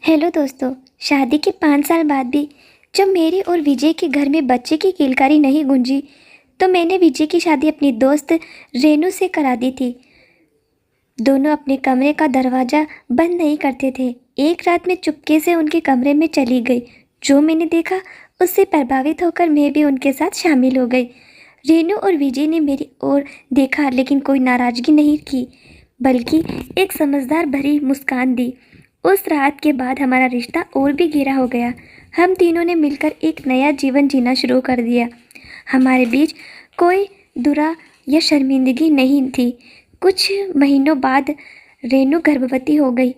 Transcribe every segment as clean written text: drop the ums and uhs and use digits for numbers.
Hello दोस्तों। शादी के 5 साल बाद भी जब मेरे और विजय के घर में बच्चे की किलकारी नहीं गूंजी तो मैंने विजय की शादी अपनी दोस्त रेनू से करा दी थी। दोनों अपने कमरे का दरवाज़ा बंद नहीं करते थे। एक रात में चुपके से उनके कमरे में चली गई। जो मैंने देखा उससे प्रभावित होकर मैं भी उनके साथ शामिल हो गई। रेनू और विजय ने मेरी ओर देखा लेकिन कोई नाराज़गी नहीं की, बल्कि एक समझदार भरी मुस्कान दी। उस रात के बाद हमारा रिश्ता और भी गहरा हो गया। हम तीनों ने मिलकर एक नया जीवन जीना शुरू कर दिया। हमारे बीच कोई दुरा या शर्मिंदगी नहीं थी। कुछ महीनों बाद रेनू गर्भवती हो गई।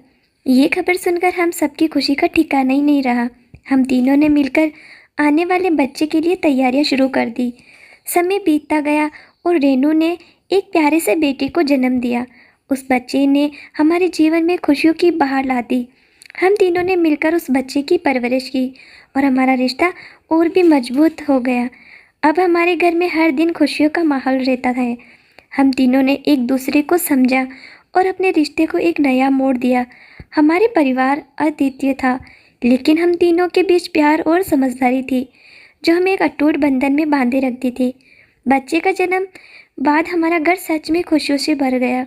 ये खबर सुनकर हम सबकी खुशी का ठिकाना ही नहीं रहा। हम तीनों ने मिलकर आने वाले बच्चे के लिए तैयारियां शुरू कर दी। समय बीतता गया और रेनू ने एक प्यारे से बेटे को जन्म दिया। उस बच्चे ने हमारे जीवन में खुशियों की बहार ला दी। हम तीनों ने मिलकर उस बच्चे की परवरिश की और हमारा रिश्ता और भी मजबूत हो गया। अब हमारे घर में हर दिन खुशियों का माहौल रहता है। हम तीनों ने एक दूसरे को समझा और अपने रिश्ते को एक नया मोड़ दिया। हमारे परिवार अद्वितीय था, लेकिन हम तीनों के बीच प्यार और समझदारी थी जो हमें एक अटूट बंधन में बांधे रखती थी। बच्चे का जन्म बाद हमारा घर सच में खुशियों से भर गया।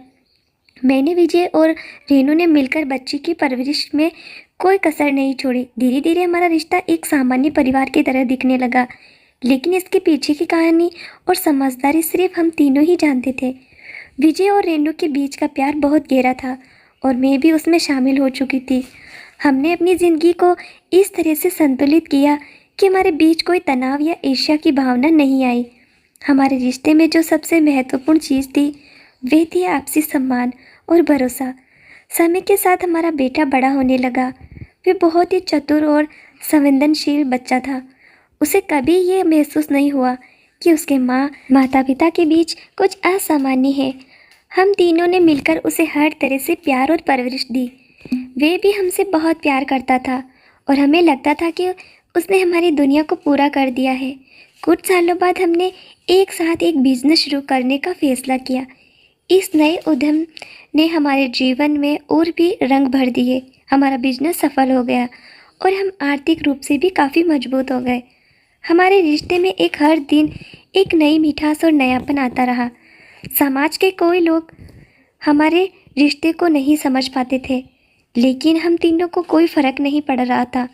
मैंने, विजय और रेनू ने मिलकर बच्ची की परवरिश में कोई कसर नहीं छोड़ी। धीरे धीरे हमारा रिश्ता एक सामान्य परिवार की तरह दिखने लगा, लेकिन इसके पीछे की कहानी और समझदारी सिर्फ हम तीनों ही जानते थे। विजय और रेनू के बीच का प्यार बहुत गहरा था और मैं भी उसमें शामिल हो चुकी थी। हमने अपनी ज़िंदगी को इस तरह से संतुलित किया कि हमारे बीच कोई तनाव या ईर्ष्या की भावना नहीं आई। हमारे रिश्ते में जो सबसे महत्वपूर्ण चीज़ थी वह थी आपसी सम्मान और भरोसा। समय के साथ हमारा बेटा बड़ा होने लगा। वह बहुत ही चतुर और संवेदनशील बच्चा था। उसे कभी ये महसूस नहीं हुआ कि उसके माता पिता के बीच कुछ असामान्य है। हम तीनों ने मिलकर उसे हर तरह से प्यार और परवरिश दी। वह भी हमसे बहुत प्यार करता था और हमें लगता था कि उसने हमारी दुनिया को पूरा कर दिया है। कुछ सालों बाद हमने एक साथ एक बिजनेस शुरू करने का फैसला किया। इस नए उद्यम ने हमारे जीवन में और भी रंग भर दिए। हमारा बिजनेस सफल हो गया और हम आर्थिक रूप से भी काफ़ी मजबूत हो गए। हमारे रिश्ते में हर दिन एक नई मिठास और नयापन आता रहा। समाज के कोई लोग हमारे रिश्ते को नहीं समझ पाते थे, लेकिन हम तीनों को कोई फ़र्क नहीं पड़ रहा था।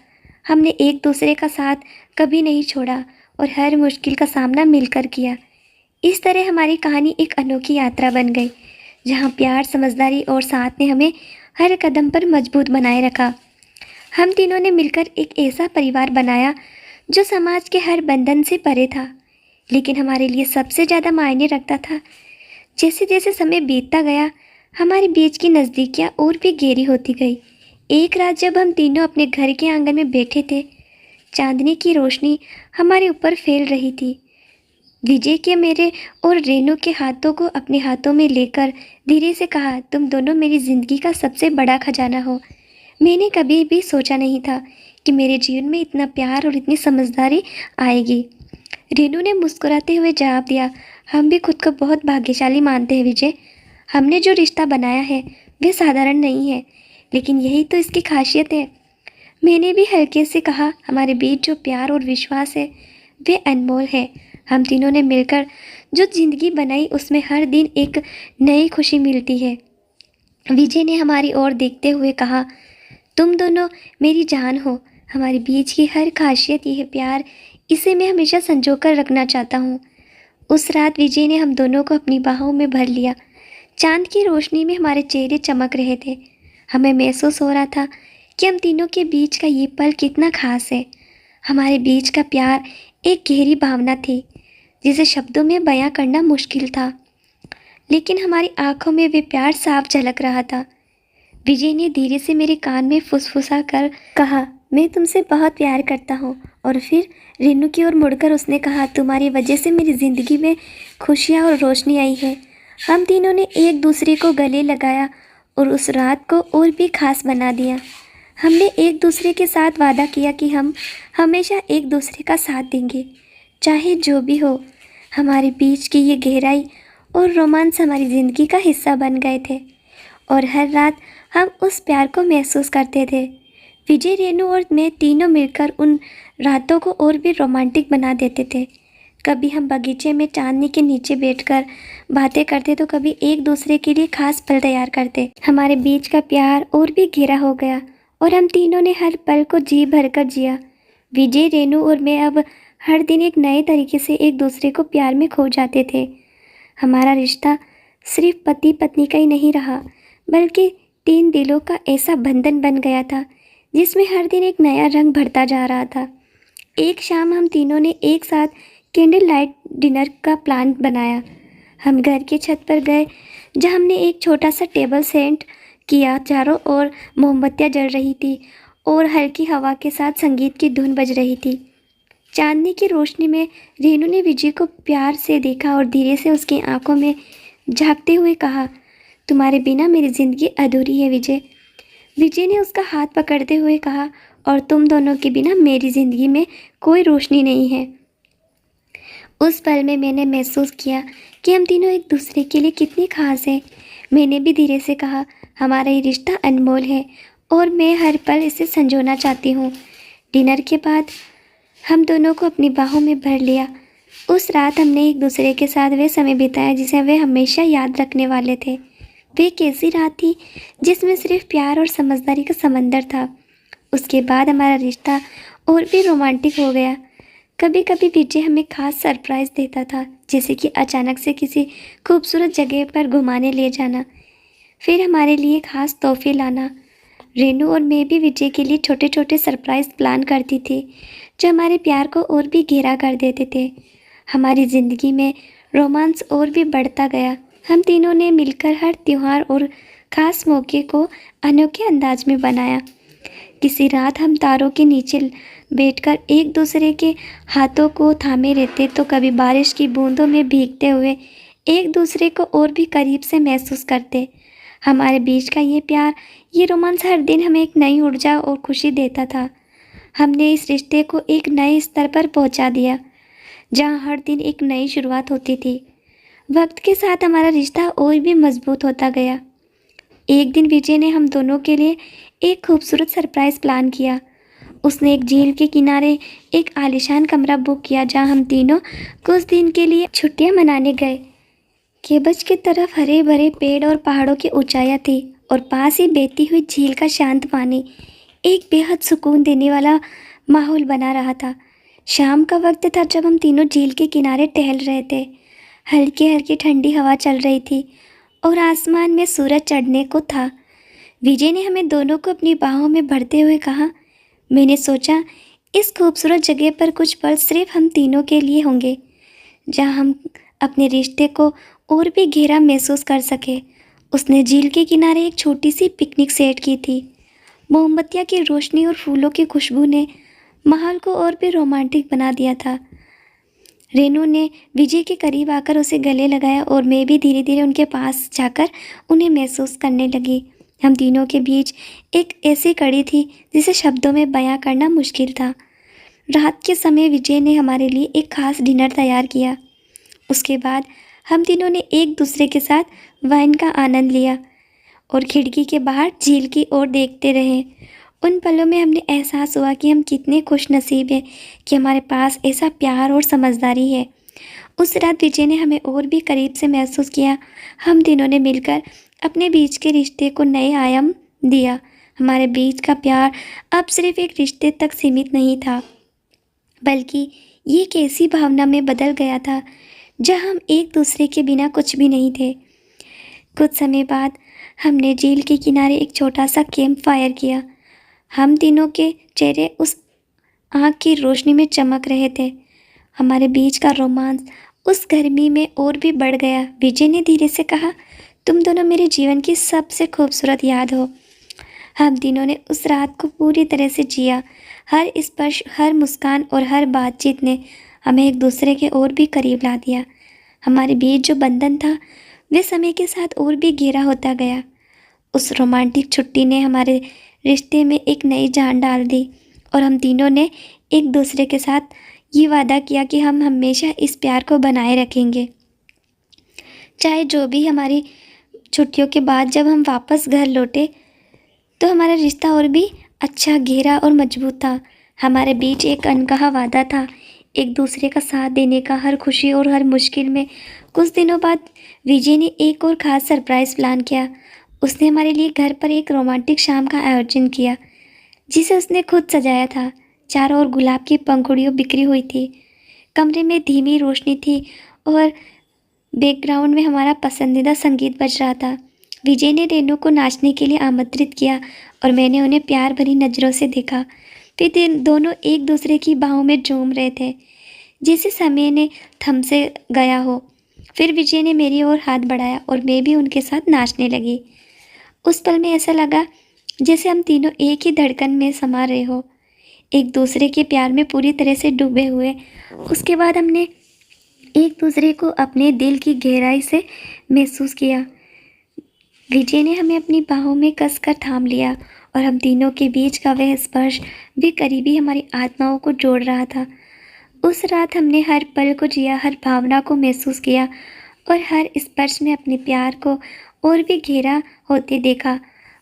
हमने एक दूसरे का साथ कभी नहीं छोड़ा और हर मुश्किल का सामना मिलकर किया। इस तरह हमारी कहानी एक अनोखी यात्रा बन गई, जहाँ प्यार, समझदारी और साथ ने हमें हर कदम पर मजबूत बनाए रखा। हम तीनों ने मिलकर एक ऐसा परिवार बनाया जो समाज के हर बंधन से परे था, लेकिन हमारे लिए सबसे ज़्यादा मायने रखता था। जैसे जैसे समय बीतता गया, हमारे बीच की नज़दीकियाँ और भी गहरी होती गई। एक रात जब हम तीनों अपने घर के आंगन में बैठे थे, चांदनी की रोशनी हमारे ऊपर फैल रही थी। विजय के, मेरे और रेनू के हाथों को अपने हाथों में लेकर धीरे से कहा, तुम दोनों मेरी ज़िंदगी का सबसे बड़ा खजाना हो। मैंने कभी भी सोचा नहीं था कि मेरे जीवन में इतना प्यार और इतनी समझदारी आएगी। रेनू ने मुस्कुराते हुए जवाब दिया, हम भी खुद को बहुत भाग्यशाली मानते हैं विजय। हमने जो रिश्ता बनाया है वह साधारण नहीं है, लेकिन यही तो इसकी खासियत है। मैंने भी हल्के से कहा, हमारे बीच जो प्यार और विश्वास है वह अनमोल है। हम तीनों ने मिलकर जो ज़िंदगी बनाई उसमें हर दिन एक नई खुशी मिलती है। विजय ने हमारी ओर देखते हुए कहा, तुम दोनों मेरी जान हो। हमारे बीच की हर खासियत यह प्यार, इसे मैं हमेशा संजो कर रखना चाहता हूँ। उस रात विजय ने हम दोनों को अपनी बाहों में भर लिया। चांद की रोशनी में हमारे चेहरे चमक रहे थे। हमें महसूस हो रहा था कि हम तीनों के बीच का ये पल कितना खास है। हमारे बीच का प्यार एक गहरी भावना थी जिसे शब्दों में बयां करना मुश्किल था, लेकिन हमारी आंखों में वे प्यार साफ झलक रहा था। विजय ने धीरे से मेरे कान में फुसफुसा कर कहा, मैं तुमसे बहुत प्यार करता हूँ। और फिर रेनू की ओर मुड़कर उसने कहा, तुम्हारी वजह से मेरी ज़िंदगी में खुशियाँ और रोशनी आई है। हम तीनों ने एक दूसरे को गले लगाया और उस रात को और भी खास बना दिया। हमने एक दूसरे के साथ वादा किया कि हम हमेशा एक दूसरे का साथ देंगे, चाहे जो भी हो। हमारे बीच की ये गहराई और रोमांस हमारी ज़िंदगी का हिस्सा बन गए थे और हर रात हम उस प्यार को महसूस करते थे। विजय, रेनू और मैं तीनों मिलकर उन रातों को और भी रोमांटिक बना देते थे। कभी हम बगीचे में चांदनी के नीचे बैठकर बातें करते तो कभी एक दूसरे के लिए खास पल तैयार करते। हमारे बीच का प्यार और भी गहरा हो गया और हम तीनों ने हर पल को जी भरकर जिया। विजय, रेनू और मैं अब हर दिन एक नए तरीके से एक दूसरे को प्यार में खो जाते थे। हमारा रिश्ता सिर्फ पति पत्नी का ही नहीं रहा, बल्कि तीन दिलों का ऐसा बंधन बन गया था जिसमें हर दिन एक नया रंग भरता जा रहा था। एक शाम हम तीनों ने एक साथ कैंडल लाइट डिनर का प्लान बनाया। हम घर की छत पर गए जहाँ हमने एक छोटा सा टेबल सेट किया। चारों ओर मोमबत्तियाँ जल रही थी और हल्की हवा के साथ संगीत की धुन बज रही थी। चांदनी की रोशनी में रेनू ने विजय को प्यार से देखा और धीरे से उसकी आंखों में झांकते हुए कहा, तुम्हारे बिना मेरी ज़िंदगी अधूरी है विजय। विजय ने उसका हाथ पकड़ते हुए कहा, और तुम दोनों के बिना मेरी ज़िंदगी में कोई रोशनी नहीं है। उस पल में मैंने महसूस किया कि हम तीनों एक दूसरे के लिए कितनी खास हैं। मैंने भी धीरे से कहा, हमारा ये रिश्ता अनमोल है और मैं हर पल इसे संजोना चाहती हूँ। डिनर के बाद हम दोनों को अपनी बाहों में भर लिया। उस रात हमने एक दूसरे के साथ वे समय बिताया जिसे वे हमेशा याद रखने वाले थे। वे कैसी रात थी जिसमें सिर्फ प्यार और समझदारी का समंदर था। उसके बाद हमारा रिश्ता और भी रोमांटिक हो गया। कभी कभी विजय हमें खास सरप्राइज़ देता था, जैसे कि अचानक से किसी खूबसूरत जगह पर घुमाने ले जाना, फिर हमारे लिए खास तोहफे लाना। रेनू और मैं भी विजय के लिए छोटे छोटे सरप्राइज़ प्लान करती थी जो हमारे प्यार को और भी गहरा कर देते थे। हमारी ज़िंदगी में रोमांस और भी बढ़ता गया। हम तीनों ने मिलकर हर त्यौहार और ख़ास मौके को अनोखे अंदाज में बनाया। किसी रात हम तारों के नीचे बैठकर एक दूसरे के हाथों को थामे रहते, तो कभी बारिश की बूंदों में भीगते हुए एक दूसरे को और भी करीब से महसूस करते। हमारे बीच का ये प्यार, ये रोमांस हर दिन हमें एक नई ऊर्जा और खुशी देता था। हमने इस रिश्ते को एक नए स्तर पर पहुंचा दिया, जहां हर दिन एक नई शुरुआत होती थी। वक्त के साथ हमारा रिश्ता और भी मजबूत होता गया। एक दिन विजय ने हम दोनों के लिए एक खूबसूरत सरप्राइज़ प्लान किया। उसने एक झील के किनारे एक आलीशान कमरा बुक किया जहां हम तीनों कुछ दिन के लिए छुट्टियां मनाने गए। केबज की तरफ हरे भरे पेड़ और पहाड़ों की ऊंचाइयां थी और पास ही बहती हुई झील का शांत पानी एक बेहद सुकून देने वाला माहौल बना रहा था। शाम का वक्त था जब हम तीनों झील के किनारे टहल रहे थे। हल्की हल्की ठंडी हवा चल रही थी और आसमान में सूरज चढ़ने को था। विजय ने हमें दोनों को अपनी बाहों में भरते हुए कहा, मैंने सोचा इस खूबसूरत जगह पर कुछ पल सिर्फ हम तीनों के लिए होंगे, जहां हम अपने रिश्ते को और भी गहरा महसूस कर सके। उसने झील के किनारे एक छोटी सी पिकनिक सेट की थी। मोमबत्तियाँ की रोशनी और फूलों की खुशबू ने माहौल को और भी रोमांटिक बना दिया था। रेनू ने विजय के करीब आकर उसे गले लगाया और मैं भी धीरे धीरे उनके पास जाकर उन्हें महसूस करने लगी। हम तीनों के बीच एक ऐसी कड़ी थी जिसे शब्दों में बयां करना मुश्किल था। रात के समय विजय ने हमारे लिए एक खास डिनर तैयार किया। उसके बाद हम तीनों ने एक दूसरे के साथ वाइन का आनंद लिया और खिड़की के बाहर झील की ओर देखते रहे। उन पलों में हमने एहसास हुआ कि हम कितने खुश नसीब हैं कि हमारे पास ऐसा प्यार और समझदारी है। उस रात विजय ने हमें और भी करीब से महसूस किया। हम तीनों ने मिलकर अपने बीच के रिश्ते को नए आयाम दिया। हमारे बीच का प्यार अब सिर्फ एक रिश्ते तक सीमित नहीं था, बल्कि ये एक ऐसी भावना में बदल गया था जहाँ हम एक दूसरे के बिना कुछ भी नहीं थे। कुछ समय बाद हमने झील के किनारे एक छोटा सा कैंप फायर किया। हम तीनों के चेहरे उस आग की रोशनी में चमक रहे थे। हमारे बीच का रोमांस उस गर्मी में और भी बढ़ गया। विजय ने धीरे से कहा, तुम दोनों मेरे जीवन की सबसे खूबसूरत याद हो। हम तीनों ने उस रात को पूरी तरह से जिया। हर स्पर्श, हर मुस्कान और हर बातचीत ने हमें एक दूसरे के और भी करीब ला दिया। हमारे बीच जो बंधन था वे समय के साथ और भी गहरा होता गया। उस रोमांटिक छुट्टी ने हमारे रिश्ते में एक नई जान डाल दी और हम तीनों ने एक दूसरे के साथ ये वादा किया कि हम हमेशा इस प्यार को बनाए रखेंगे। चाहे जो भी हमारी छुट्टियों के बाद जब हम वापस घर लौटे तो हमारा रिश्ता और भी अच्छा, गहरा और मजबूत था। हमारे बीच एक अनकहा वादा था, एक दूसरे का साथ देने का हर खुशी और हर मुश्किल में। कुछ दिनों बाद विजय ने एक और ख़ास सरप्राइज़ प्लान किया। उसने हमारे लिए घर पर एक रोमांटिक शाम का आयोजन किया, जिसे उसने खुद सजाया था। चारों ओर गुलाब की पंखुड़ियों बिखरी हुई थी। कमरे में धीमी रोशनी थी और बैकग्राउंड में हमारा पसंदीदा संगीत बज रहा था। विजय ने रेनू को नाचने के लिए आमंत्रित किया और मैंने उन्हें प्यार भरी नज़रों से देखा। फिर दोनों एक दूसरे की बाहों में झूम रहे थे, जैसे समय ने थम से गया हो। फिर विजय ने मेरी ओर हाथ बढ़ाया और मैं भी उनके साथ नाचने लगी। उस पल में ऐसा लगा जैसे हम तीनों एक ही धड़कन में समा रहे हो, एक दूसरे के प्यार में पूरी तरह से डूबे हुए। उसके बाद हमने एक दूसरे को अपने दिल की गहराई से महसूस किया। विजय ने हमें अपनी बाहों में कसकर थाम लिया और हम तीनों के बीच का वह स्पर्श भी करीबी हमारी आत्माओं को जोड़ रहा था। उस रात हमने हर पल को जिया, हर भावना को महसूस किया और हर स्पर्श में अपने प्यार को और भी गहरा होते देखा।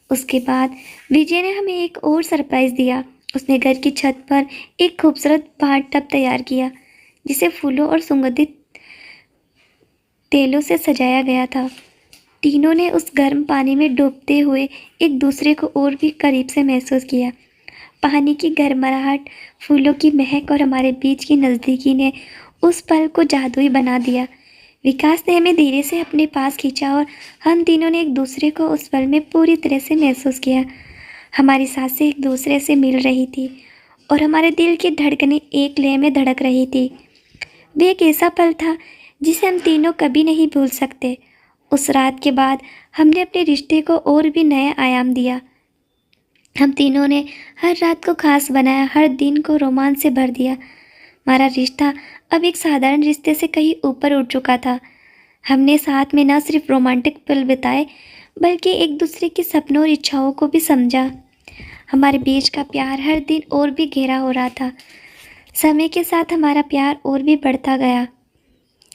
उसके बाद विजय ने हमें एक और सरप्राइज़ दिया। उसने घर की छत पर एक खूबसूरत बाथ टब तैयार किया, जिसे फूलों और सुगंधित तेलों से सजाया गया था। तीनों ने उस गर्म पानी में डूबते हुए एक दूसरे को और भी करीब से महसूस किया। पानी की गर्माहट, फूलों की महक और हमारे बीच की नज़दीकी ने उस पल को जादुई बना दिया। विकास ने हमें धीरे से अपने पास खींचा और हम तीनों ने एक दूसरे को उस पल में पूरी तरह से महसूस किया। हमारी सांसें एक दूसरे से मिल रही थी और हमारे दिल की धड़कनें एक लय में धड़क रही थी। वे एक ऐसा पल था जिसे हम तीनों कभी नहीं भूल सकते। उस रात के बाद हमने अपने रिश्ते को और भी नया आयाम दिया। हम तीनों ने हर रात को खास बनाया, हर दिन को रोमांच से भर दिया। हमारा रिश्ता अब एक साधारण रिश्ते से कहीं ऊपर उठ चुका था। हमने साथ में न सिर्फ रोमांटिक पल बिताए, बल्कि एक दूसरे के सपनों और इच्छाओं को भी समझा। हमारे बीच का प्यार हर दिन और भी गहरा हो रहा था। समय के साथ हमारा प्यार और भी बढ़ता गया।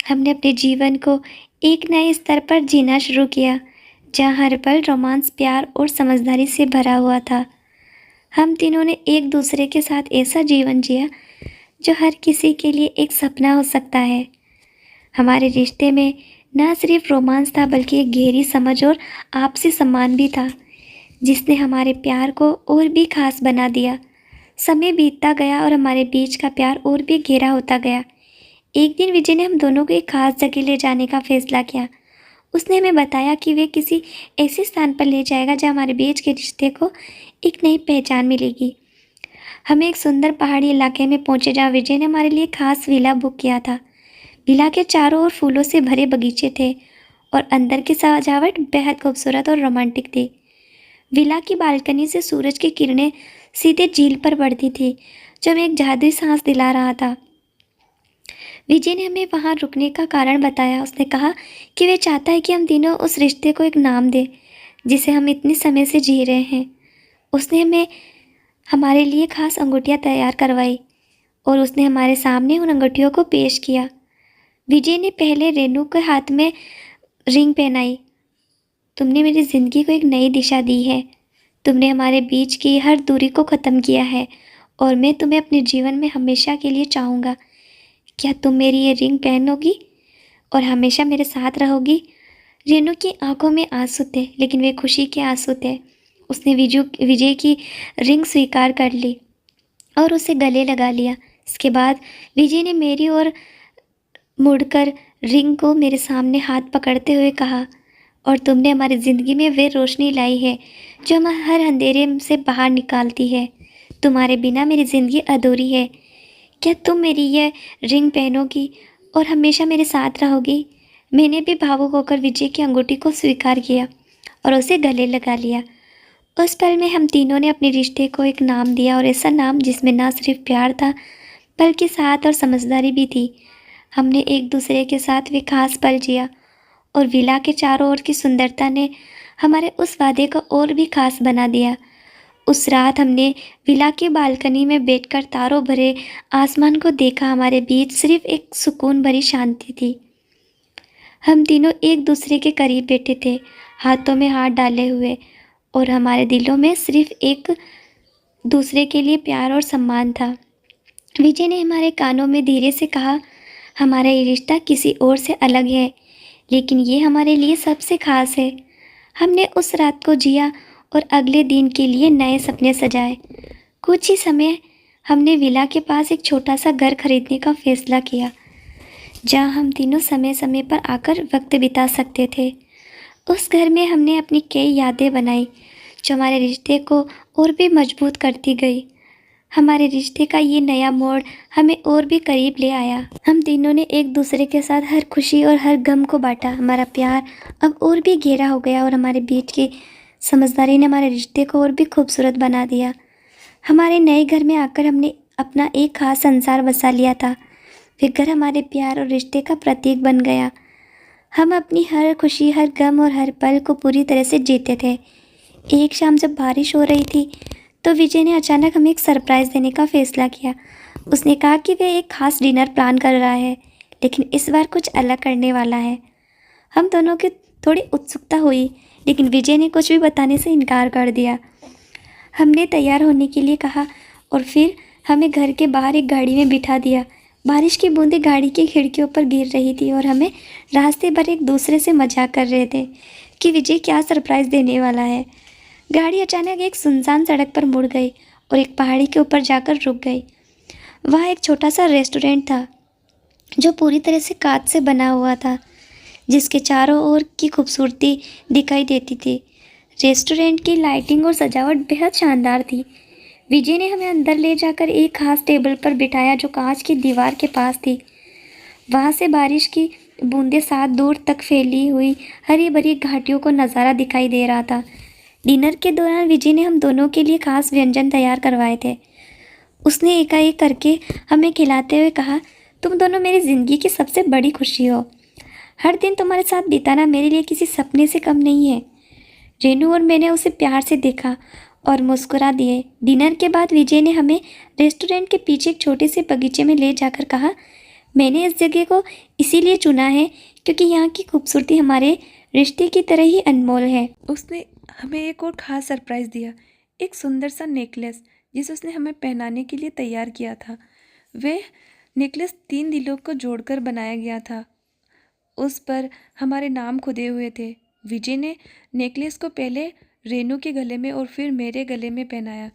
हमने अपने जीवन को एक नए स्तर पर जीना शुरू किया, जहाँ हर पल रोमांस, प्यार और समझदारी से भरा हुआ था। हम तीनों ने एक दूसरे के साथ ऐसा जीवन जिया जो हर किसी के लिए एक सपना हो सकता है। हमारे रिश्ते में न सिर्फ रोमांस था, बल्कि एक गहरी समझ और आपसी सम्मान भी था, जिसने हमारे प्यार को और भी खास बना दिया। समय बीतता गया और हमारे बीच का प्यार और भी गहरा होता गया। एक दिन विजय ने हम दोनों को एक खास जगह ले जाने का फैसला किया। उसने हमें बताया कि वे किसी ऐसे स्थान पर ले जाएगा जहाँ हमारे बीच के रिश्ते को एक नई पहचान मिलेगी। हमें एक सुंदर पहाड़ी इलाके में पहुँचे, जहाँ विजय ने हमारे लिए खास विला बुक किया था। विला के चारों ओर फूलों से भरे बगीचे थे और अंदर की सजावट बेहद खूबसूरत और रोमांटिक थी। विला की बालकनी से सूरज की किरणें सीधे झील पर पड़ती थी, जो हमें एक जादुई सांस दिला रहा था। विजय ने हमें वहाँ रुकने का कारण बताया। उसने कहा कि वे चाहता है कि हम तीनों उस रिश्ते को एक नाम दें जिसे हम इतने समय से जी रहे हैं। उसने हमें हमारे लिए खास अंगूठियाँ तैयार करवाई और उसने हमारे सामने उन अंगूठियों को पेश किया। विजय ने पहले रेनू के हाथ में रिंग पहनाई। तुमने मेरी ज़िंदगी को एक नई दिशा दी है। तुमने हमारे बीच की हर दूरी को ख़त्म किया है और मैं तुम्हें अपने जीवन में हमेशा के लिए चाहूँगा। क्या तुम मेरी ये रिंग पहनोगी और हमेशा मेरे साथ रहोगी? रेनू की आंखों में आंसू थे, लेकिन वे खुशी के आंसू थे। उसने विजय की रिंग स्वीकार कर ली और उसे गले लगा लिया। इसके बाद विजय ने मेरी ओर मुड़कर रिंग को मेरे सामने हाथ पकड़ते हुए कहा, और तुमने हमारी ज़िंदगी में वे रोशनी लाई है जो हमें हर अंधेरे से बाहर निकालती है। तुम्हारे बिना मेरी ज़िंदगी अधूरी है। क्या तुम मेरी यह रिंग पहनोगी और हमेशा मेरे साथ रहोगी? मैंने भी भावुक होकर विजय की अंगूठी को स्वीकार किया और उसे गले लगा लिया। उस पल में हम तीनों ने अपने रिश्ते को एक नाम दिया, और ऐसा नाम जिसमें न सिर्फ प्यार था, बल्कि साथ और समझदारी भी थी। हमने एक दूसरे के साथ वे खास पल जिया और विला के चारों ओर की सुंदरता ने हमारे उस वादे को और भी खास बना दिया। उस रात हमने विला की बालकनी में बैठकर तारों भरे आसमान को देखा। हमारे बीच सिर्फ एक सुकून भरी शांति थी। हम तीनों एक दूसरे के करीब बैठे थे, हाथों में हाथ डाले हुए, और हमारे दिलों में सिर्फ एक दूसरे के लिए प्यार और सम्मान था। विजय ने हमारे कानों में धीरे से कहा, हमारा ये रिश्ता किसी और से अलग है, लेकिन ये हमारे लिए सबसे खास है। हमने उस रात को जिया और अगले दिन के लिए नए सपने सजाए। कुछ ही समय हमने विला के पास एक छोटा सा घर खरीदने का फैसला किया, जहां हम तीनों समय समय पर आकर वक्त बिता सकते थे। उस घर में हमने अपनी कई यादें बनाई, जो हमारे रिश्ते को और भी मजबूत करती गई। हमारे रिश्ते का ये नया मोड़ हमें और भी करीब ले आया। हम तीनों ने एक दूसरे के साथ हर खुशी और हर गम को बांटा। हमारा प्यार अब और भी गहरा हो गया और हमारे बीच की समझदारी ने हमारे रिश्ते को और भी खूबसूरत बना दिया। हमारे नए घर में आकर हमने अपना एक खास संसार बसा लिया था। फिर घर हमारे प्यार और रिश्ते का प्रतीक बन गया। हम अपनी हर खुशी, हर गम और हर पल को पूरी तरह से जीते थे। एक शाम जब बारिश हो रही थी, तो विजय ने अचानक हमें एक सरप्राइज़ देने का फैसला किया। उसने कहा कि वह एक खास डिनर प्लान कर रहा है, लेकिन इस बार कुछ अलग करने वाला है। हम दोनों की थोड़ी उत्सुकता हुई, लेकिन विजय ने कुछ भी बताने से इनकार कर दिया। हमने तैयार होने के लिए कहा और फिर हमें घर के बाहर एक गाड़ी में बिठा दिया। बारिश की बूंदें गाड़ी की खिड़कियों पर गिर रही थी और हमें रास्ते भर एक दूसरे से मजाक कर रहे थे कि विजय क्या सरप्राइज़ देने वाला है। गाड़ी अचानक एक सुनसान सड़क पर मुड़ गई और एक पहाड़ी के ऊपर जाकर रुक गई। वहाँ एक छोटा सा रेस्टोरेंट था, जो पूरी तरह से कांच से बना हुआ था, जिसके चारों ओर की खूबसूरती दिखाई देती थी। रेस्टोरेंट की लाइटिंग और सजावट बेहद शानदार थी। विजय ने हमें अंदर ले जाकर एक खास टेबल पर बिठाया, जो कांच की दीवार के पास थी। वहाँ से बारिश की बूंदें साथ दूर तक फैली हुई हरी भरी घाटियों को नज़ारा दिखाई दे रहा था। डिनर के दौरान विजय ने हम दोनों के लिए खास व्यंजन तैयार करवाए थे। उसने एकाएक करके हमें खिलाते हुए कहा, तुम दोनों मेरी ज़िंदगी की सबसे बड़ी खुशी हो। हर दिन तुम्हारे साथ बिताना मेरे लिए किसी सपने से कम नहीं है। रेनू और मैंने उसे प्यार से देखा और मुस्कुरा दिए। डिनर के बाद विजय ने हमें रेस्टोरेंट के पीछे एक छोटे से बगीचे में ले जाकर कहा, मैंने इस जगह को इसीलिए चुना है क्योंकि यहाँ की खूबसूरती हमारे रिश्ते की तरह ही अनमोल है। उसने हमें एक और ख़ास सरप्राइज़ दिया, एक सुंदर सा नेकलेस जिसे उसने हमें पहनाने के लिए तैयार किया था। वह नेकलेस 3 दिलों को जोड़कर बनाया गया था। उस पर हमारे नाम खुदे हुए थे। विजय ने नेकलेस को पहले रेनू के गले में और फिर मेरे गले में पहनाया।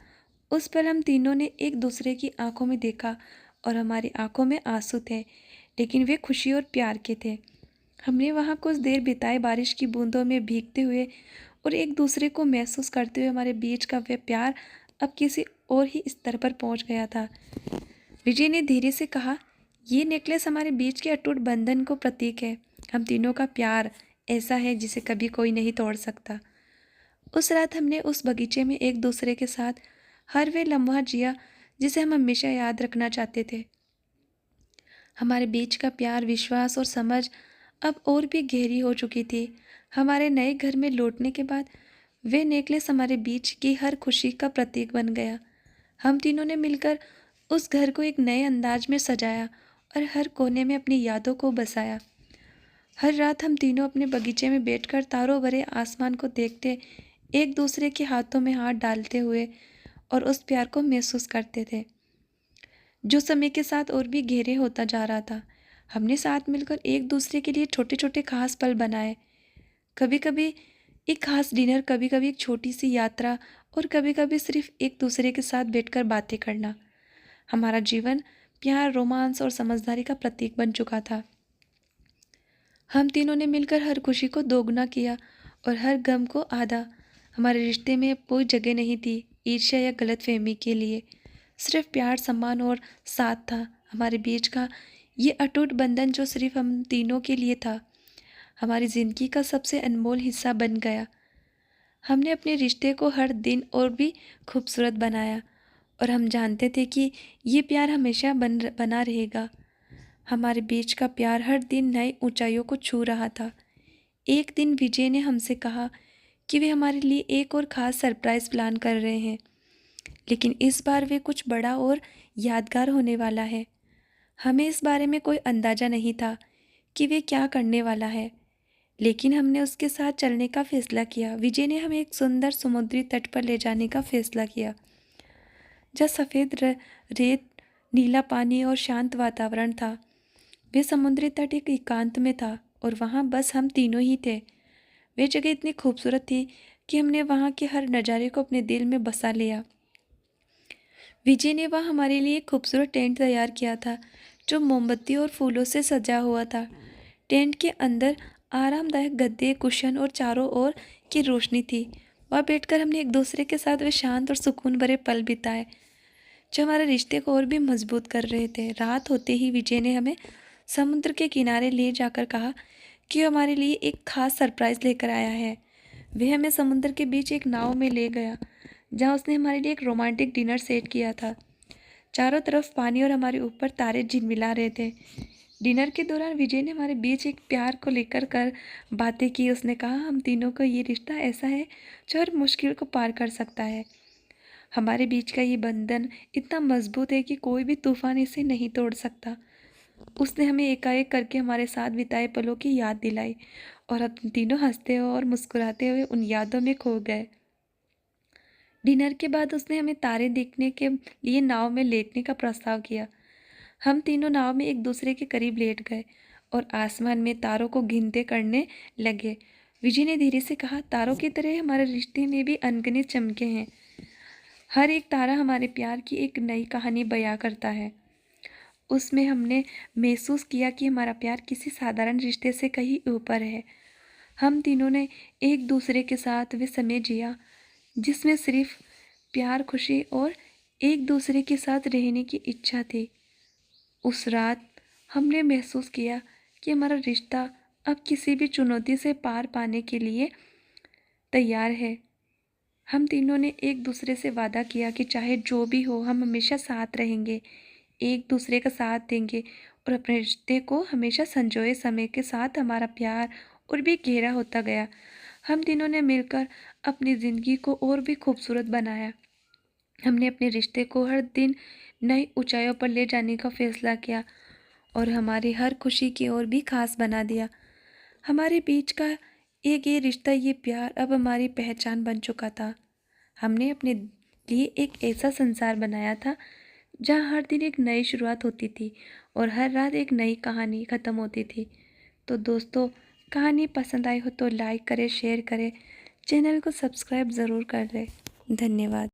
उस पर हम तीनों ने एक दूसरे की आंखों में देखा और हमारी आंखों में आंसू थे, लेकिन वे खुशी और प्यार के थे। हमने वहाँ कुछ देर बिताए, बारिश की बूंदों में भीगते हुए और एक दूसरे को महसूस करते हुए। हमारे बीच का वह प्यार अब किसी और ही स्तर पर पहुँच गया था। विजय ने धीरे से कहा, ये नेकलेस हमारे बीच के अटूट बंधन को प्रतीक है। हम तीनों का प्यार ऐसा है जिसे कभी कोई नहीं तोड़ सकता। उस रात हमने उस बगीचे में एक दूसरे के साथ हर वे लम्हा जिया जिसे हम हमेशा याद रखना चाहते थे। हमारे बीच का प्यार, विश्वास और समझ अब और भी गहरी हो चुकी थी। हमारे नए घर में लौटने के बाद वे नेकलेस हमारे बीच की हर खुशी का प्रतीक बन गया। हम तीनों ने मिलकर उस घर को एक नए अंदाज में सजाया और हर कोने में अपनी यादों को बसाया। हर रात हम तीनों अपने बगीचे में बैठकर तारों भरे आसमान को देखते, एक दूसरे के हाथों में हाथ डालते हुए और उस प्यार को महसूस करते थे, जो समय के साथ और भी गहरे होता जा रहा था। हमने साथ मिलकर एक दूसरे के लिए छोटे छोटे खास पल बनाए, कभी कभी एक खास डिनर, कभी कभी एक छोटी सी यात्रा और कभी कभी सिर्फ एक दूसरे के साथ बैठकर बातें करना। हमारा जीवन प्यार, रोमांस और समझदारी का प्रतीक बन चुका था। हम तीनों ने मिलकर हर खुशी को दोगुना किया और हर गम को आधा। हमारे रिश्ते में कोई जगह नहीं थी ईर्ष्या या गलतफहमी के लिए, सिर्फ प्यार, सम्मान और साथ था। हमारे बीच का ये अटूट बंधन जो सिर्फ हम तीनों के लिए था, हमारी ज़िंदगी का सबसे अनमोल हिस्सा बन गया। हमने अपने रिश्ते को हर दिन और भी खूबसूरत बनाया और हम जानते थे कि ये प्यार हमेशा बना रहेगा। हमारे बीच का प्यार हर दिन नई ऊंचाइयों को छू रहा था। एक दिन विजय ने हमसे कहा कि वे हमारे लिए एक और ख़ास सरप्राइज़ प्लान कर रहे हैं, लेकिन इस बार वे कुछ बड़ा और यादगार होने वाला है। हमें इस बारे में कोई अंदाज़ा नहीं था कि वे क्या करने वाला है, लेकिन हमने उसके साथ चलने का फैसला किया। विजय ने हमें एक सुंदर समुद्री तट पर ले जाने का फैसला किया, जहाँ सफ़ेद रेत, नीला पानी और शांत वातावरण था। वे समुद्री तट एक एकांत में था और वहाँ बस हम तीनों ही थे। वे जगह इतनी खूबसूरत थी कि हमने वहाँ के हर नज़ारे को अपने दिल में बसा लिया। विजय ने वहाँ हमारे लिए एक खूबसूरत टेंट तैयार किया था जो मोमबत्ती और फूलों से सजा हुआ था। टेंट के अंदर आरामदायक गद्दे, कुशन और चारों ओर की रोशनी थी। वहाँ बैठकर हमने एक दूसरे के साथ वे शांत और सुकून भरे पल बिताए जो हमारे रिश्ते को और भी मजबूत कर रहे थे। रात होते ही विजय ने हमें समुद्र के किनारे ले जाकर कहा कि हमारे लिए एक खास सरप्राइज़ लेकर आया है। वह हमें समुद्र के बीच एक नाव में ले गया जहाँ उसने हमारे लिए एक रोमांटिक डिनर सेट किया था। चारों तरफ पानी और हमारे ऊपर तारे झिलमिला रहे थे। डिनर के दौरान विजय ने हमारे बीच एक प्यार को लेकर बातें की। उसने कहा, हम तीनों का ये रिश्ता ऐसा है जो हर मुश्किल को पार कर सकता है। हमारे बीच का ये बंधन इतना मजबूत है कि कोई भी तूफान इसे नहीं तोड़ सकता। उसने हमें एकाएक करके हमारे साथ बिताए पलों की याद दिलाई और हम तीनों हंसते और मुस्कुराते हुए उन यादों में खो गए। डिनर के बाद उसने हमें तारे देखने के लिए नाव में लेटने का प्रस्ताव किया। हम तीनों नाव में एक दूसरे के करीब लेट गए और आसमान में तारों को गिनते करने लगे। विजय ने धीरे से कहा, तारों की तरह हमारे रिश्ते में भी अनगिनत चमके हैं। हर एक तारा हमारे प्यार की एक नई कहानी बयां करता है। उसमें हमने महसूस किया कि हमारा प्यार किसी साधारण रिश्ते से कहीं ऊपर है। हम तीनों ने एक दूसरे के साथ वे समय जिया जिसमें सिर्फ प्यार, खुशी और एक दूसरे के साथ रहने की इच्छा थी। उस रात हमने महसूस किया कि हमारा रिश्ता अब किसी भी चुनौती से पार पाने के लिए तैयार है। हम तीनों ने एक दूसरे से वादा किया कि चाहे जो भी हो हम हमेशा साथ रहेंगे, एक दूसरे का साथ देंगे और अपने रिश्ते को हमेशा संजोए। समय के साथ हमारा प्यार और भी गहरा होता गया। हम तीनों ने मिलकर अपनी ज़िंदगी को और भी खूबसूरत बनाया। हमने अपने रिश्ते को हर दिन नई ऊंचाइयों पर ले जाने का फैसला किया और हमारी हर खुशी की ओर भी खास बना दिया। हमारे बीच का ये रिश्ता, ये प्यार अब हमारी पहचान बन चुका था। हमने अपने लिए एक ऐसा संसार बनाया था जहाँ हर दिन एक नई शुरुआत होती थी और हर रात एक नई कहानी ख़त्म होती थी। तो दोस्तों, कहानी पसंद आई हो तो लाइक करें, शेयर करें, चैनल को सब्सक्राइब ज़रूर कर लें। धन्यवाद।